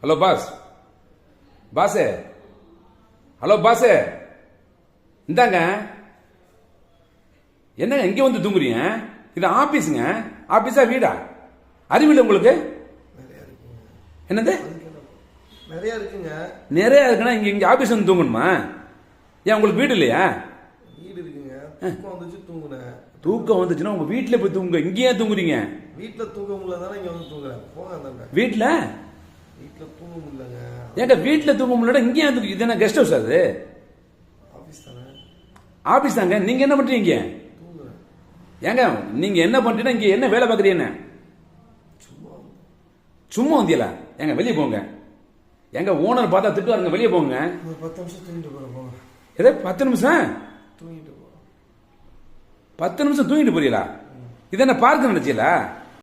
Hello boss, boss, hello boss, இந்தாங்க. என்னங்க இங்க வந்து தூங்குறீங்க? இது ஆபீஸுங்க. ஆபீஸா வீடா? அறிவில்லை உங்களுக்கு? என்னது நிறைய இருக்குங்க. நிறைய இருக்குன்னா இங்க இங்க ஆபீஸ் வந்து தூங்கணுமா? ஏன் உங்களுக்கு வீடு இல்லையா? வீடு இருக்குங்க. தூக்கம் வந்துச்சு தூங்குனேன். தூக்கம் வந்துச்சுன்னா உங்க வீட்டுல போய் தூங்குங்க. இங்கேயே தூங்குறீங்க? வீட்டுல தூங்க முடியலதானே இங்க வந்து தூங்குறேன். போங்க அந்த வீட்டுல வீட்டுல தூங்க முடியலங்க. ஏங்க வீட்டுல தூங்க முடியல இங்கே இது என்ன கெஸ்ட் ஹவுஸ்? அது ஆபீஸ் தானே. ஆபீஸ் தாங்க. நீங்க என்ன பண்றீங்க? தூங்குறேன். ஏங்க நீங்க என்ன பண்றீங்கன்னா இங்க என்ன வேலை பாக்குறீங்க? சும்மா சும்மா வந்தியலா? ஏங்க வெளியே போங்க. எங்க ஓனர் பார்த்தா திட்டுவாருங்க. வெளியே போங்க. ஒரு 10 நிமிஷம் தூங்கிட்டு போறேன். போங்க. ஏதோ 10 நிமிஷம் தூங்கிட்டு போறேன். 10 நிமிஷம் தூங்கிட்டு போறீங்களா? இது என்ன பார்க்க நினைச்சீங்களா?